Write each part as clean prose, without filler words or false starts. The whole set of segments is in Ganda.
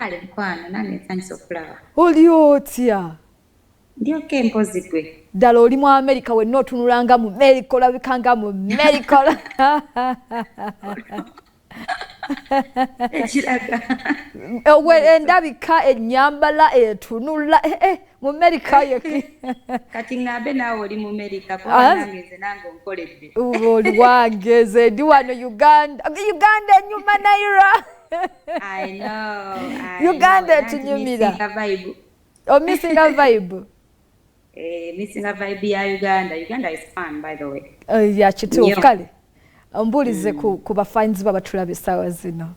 kale mkwano nange nsanyusa okulaba. Oli otya? Ndi okay mpozi gwe. Ddala oli mu America wenna otunulanga mu America olabikanga mu America. Ekiraga. Endabika ennyambala etunula mu America yeki. Kati ngambe naawe oli mu America kuba nange nze nange onkoledde. Oli wangeze ndi wano Uganda enyuma Naira. I know. Uganda etunyumira. Missing a vibe. Missing a vibe ya Uganda. Uganda is fun, by the way. Yeah, kituufu kale. Mbulize ku bafanzi babatulaba essaawa zino.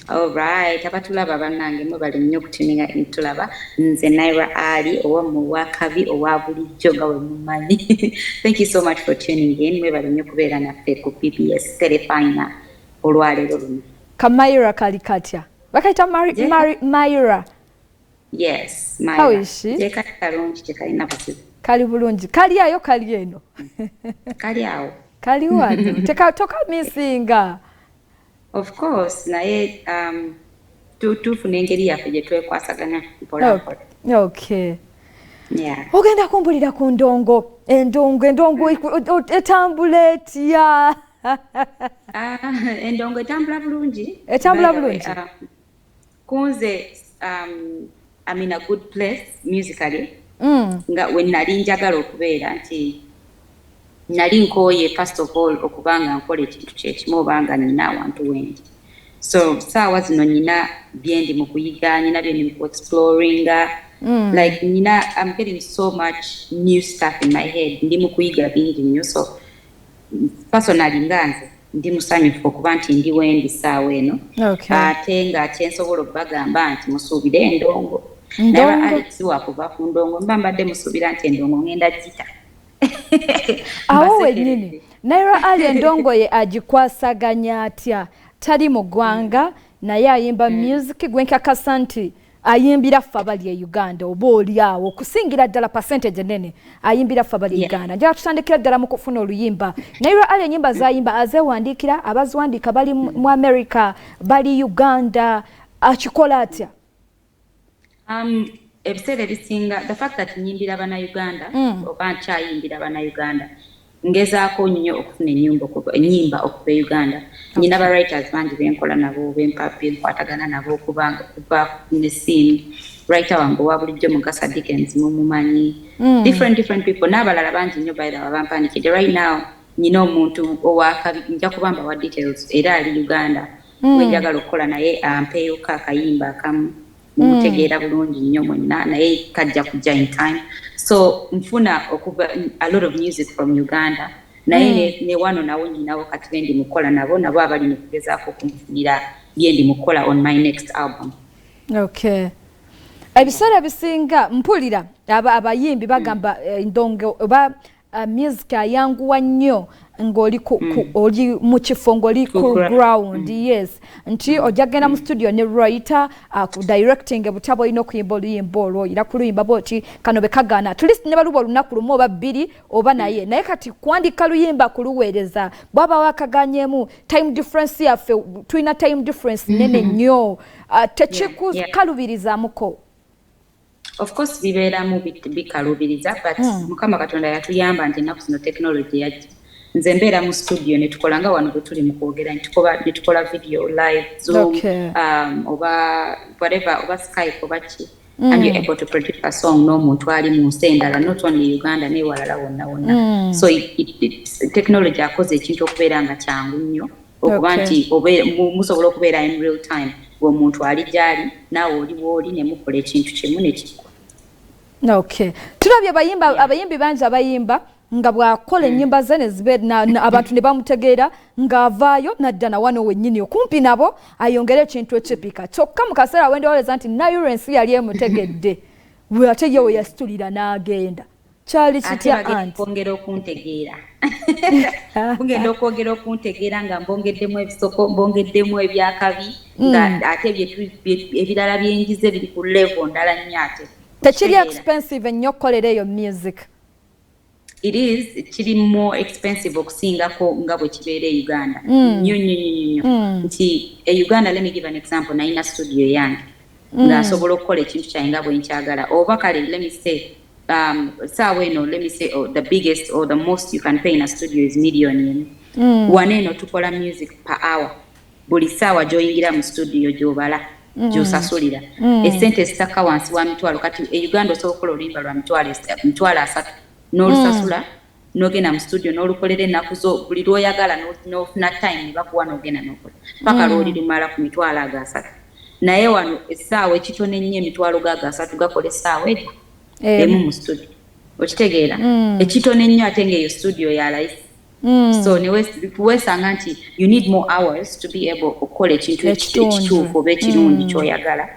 Alright, abatulaba bannange mwe bali nnyo okutuninga ntulaba. Nze Naira Ali owa mu wakabi owa bulijjo nga we mumanyi. Thank you so much for tuning in. Mwe bali nnyo kubeera naffe ku PBS Telefina olwaleero luno. Kamaira kali katya? Bakaita Maira. Yes, Maira. How is she? Jeka kalungi tekalina basizi. Kali bulungi. Kali ayo kali eno. Kali awo. Kali wano. Toka misinga. Of course, naye tufuna engeri yaffe gye twekwasaganya mpola mpola. Okay. Yeah. Ogenda kumbulira ku ndongo. Endongo etambula etya. Endongo etambula bulungi. Etambula bulungi. Kunze I'm in a good place musically. Nga when nali njagala okubeera nti nali nkooye first of all okubanga nkola ekintu kyekimu obanga nina awantu wengi. So saawa zino nina byendi mu kuyiga, nina byendi mu exploringa. Like I'm getting so much new stuff in my head. Ndi mu kuyiga bingi nnyo, so personally nganze ndi musanyufu okuba nti ndi wendi saawa eno. Ate nga kyensobola okubagamba nti musuubire endongo. Naira Ali siwakuva ku ndongo, mba mbadde musuubira nti endongo ngenda gita. Awo wennyini Naira Ali endongo ye agikwasaganya atya? Tali mu ggwanga naye ayimba music gwenkakasa nti ayimbira ffe abali e Uganda oba oli awo okusingira ddala percentage nene ayimbira ffe abali Uganda. Njala tutandikira ddala mu kufuna oluyimba. Naira Ali ennyimba zayimba azeewandiikira, abaziwandiika bali mu America, bali Uganda, akikola atya? Ebiseera ebisinga the fact that nyimbira bana Uganda oba nkyayimbira bana Uganda ngezaako nnyo okufuna ennyimba okuva e Uganda. Nyina ba writers bangi benkola nabo benkwatagana nabo okubanga kuva nesimu writer wange owa bulijjo Mugasa Dickens mumumanyi, different people n'abalala bangi nnyo by the way bampandikidde. Right now nyina omuntu owakabi nja kubamba wa details era ali Uganda wenjagala okukola naye ampeeyo akayimba akamu mutegeera bulungi nnyo mwenna naye kajja kujja in time. So mfuna okuba a lot of music from Uganda naye ne wano nawo nyinawo kati bendi mukola nabo abali mukugezaako okunfunira byendi mukola on my next album. Okay. Ebiseera bisinga mpulira abayimbi bagamba ndongo oba music ayanguwa nnyo ng'oli oli mu kifo ng'oli ku ground. Yes, nti ojagenda mu studio ne writer ku directing butabo olina okuyimba oluyimba olwo ira ku luyimba boti kano bekagana at least ne baluba olunaku lumu oba bbiri oba naye kati kwandika luyimba kuluweereza bwaba wakaganyemu time difference yaffe tulina time difference nene nnyo tekikukalubirizamuko. Of course bibeeramu bikalubiriza but Mukama Katonda yatuyamba nti ennaku zino technology yajja. Nze mbeera mu studio ne tukola nga wano bwe tuli mu kwogera ne tukola video live Zoom oba whatever oba Skype oba ki and you're able to produce a song n'omuntu ali mu nsi endala not only Uganda ne walala wonna. So technology akoze ekintu okubeera nga kyangu nnyo okuba nti musobola okubeera in real time omuntu ali gyali naawe oli wooli ne mukola ekintu kimu ne kikula. Okay. Tulabye abayimbi bangi abayimba nga bwakola ennyimba ze ne zibe abantu ne bamutegeera ng'avaayo n'adda na wano wennyini okumpi nabo ayongere ekintu ekipika. Kyokka mu kaseera wendowoleza nti Naira ensi yali emutegedde ate ye we yasitulira n'agenda. Kyali kitya anti? Kwongera okuntegeera. Kugenda okwogera okuntegeera nga mbongeddemu ebisoko mbongeddemu ebyakabi nga ate ebirala byenjize biri ku level ndala nnyo ate. Tekiri expensive ennyo okukolera eyo music. It is kiri more expensive okusingako nga bwe kibeera e Uganda. Nnyo. Nti e Uganda, let me give an example, naina studio yange. ng'asobola okukola ekintu kyange nga bwe nkyagala oba kale let me say saawa eno let me say the biggest or the most you can pay in a studio is million wane eno tukola music per hour buli saawa gy'oyingira mu studio gy'obala gy'osasulira essente ezitaka wansi wa mitwalo kati e Uganda osobola okukola oluyimba lwa mitwalo 3 n'olusasula n'ogenda mu studio n'olukolera ennaku zo buli lw'oyagala n'ofuna time ne bakuwa n'ogenda n'okola paka lw'oli lumala ku mitwalo ago 3 naye wano essaawa ekitono ennyo emitwalo gago 3 gakola essaawa egyo emu mu studio okitegeera ekitono ennyo ate ng'eyo studio ya layisi so weesanga nti you need more hours to be able okukola ekintu ekituufu oba ekirungi ky'oyagala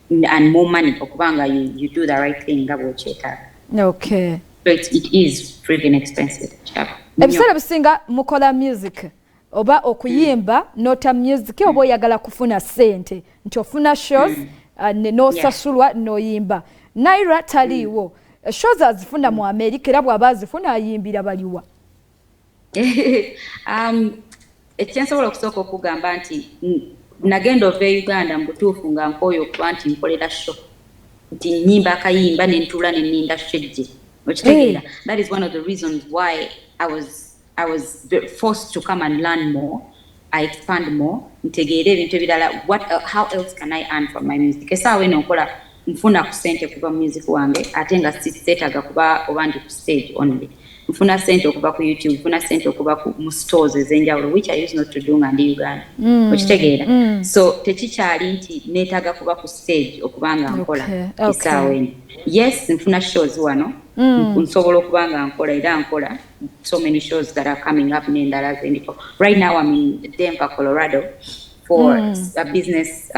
and more money okubanga you do the right thing nga bw'okyetaaga. Okay. So it is freaking expensive. Ebiseera bisinga mukola music oba okuyimba nota music oba oyagala kufuna sente nti ofuna shows n'osasulwa n'oyimba. Naira taliiwo shows azifuna mu America era bw'aba azifuna ayimbira baliwa. Ekyensobola okusooka okugamba nti nagenda ova e Uganda mu butuufu nga nkooye okuba nti nkolera show nti nnyimba akayimba ne ntuula ne nninda shejje. That is one of the reasons why I was forced to come and learn more. I expand more. Ntegeere ebintu ebirala. How else can I earn from my music? Esaawa eno nkola nfuna ku sente kuba music wange ate nga seetaaga kuba oba ndi ku stage only. Nfuna sente okuva ku YouTube, nfuna sente okuva mu stores ez'enjawulo which I used not to do nga ndi Uganda. Okitegeera. So tekikyali nti neetaaga kuba ku stage okubanga nkola esaawa eno. Yes, nfuna shows wano. Nsobola okubanga nkola era nkola so many shows that are coming up n'endala zendiko. Right now I'm in Denver, Colorado for a business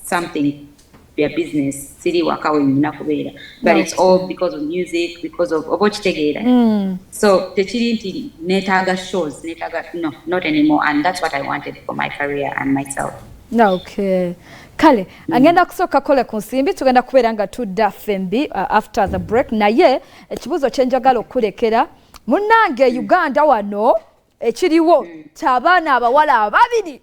something their business siri wakawe nina kubeera but it's all because of music because of okitegeera. So tekiri nti neetaaga shows no, not anymore, and that's what I wanted for my career and myself. Okay. Kale, agenda kusooka kole ku nsimbi tugenda kubeera nga tudda FMB after the break naye ekibuzo kyenjagala okulekera munnange Uganda wano ekiriwo ky'abaana abawala ababiri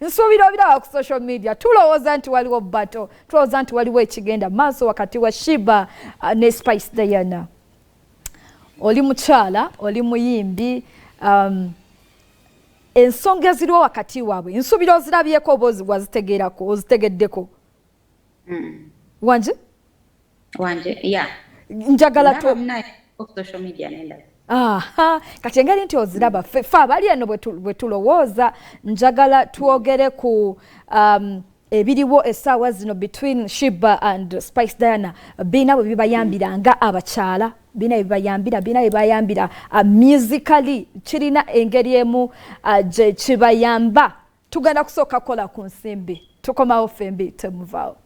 nsuubira obiraba ku social media tulowooza nti waliwo bato tulowooza nti waliwo ekigenda maaso wakati wa Shiba ne Spice Diana. Oli mukyala oli muyimbi ensonga eziriwo wakati waabwe nsuubira ozirabyeko oba wazitegeerako ozitegeddeko? Wanje yeah njagala social media nenda kati engeri nti oziraba fe abali eno bwe tulowooza njagala twogere ku ebiriwo essaawa zino between Shiba and Spice Diana bina bwe bibayambiranga abakyala bina bibayambira musically kirina engeri emu kibayamba. Tugenda kusooka kola ku nsimbi tukomawo FMB temuvaawo.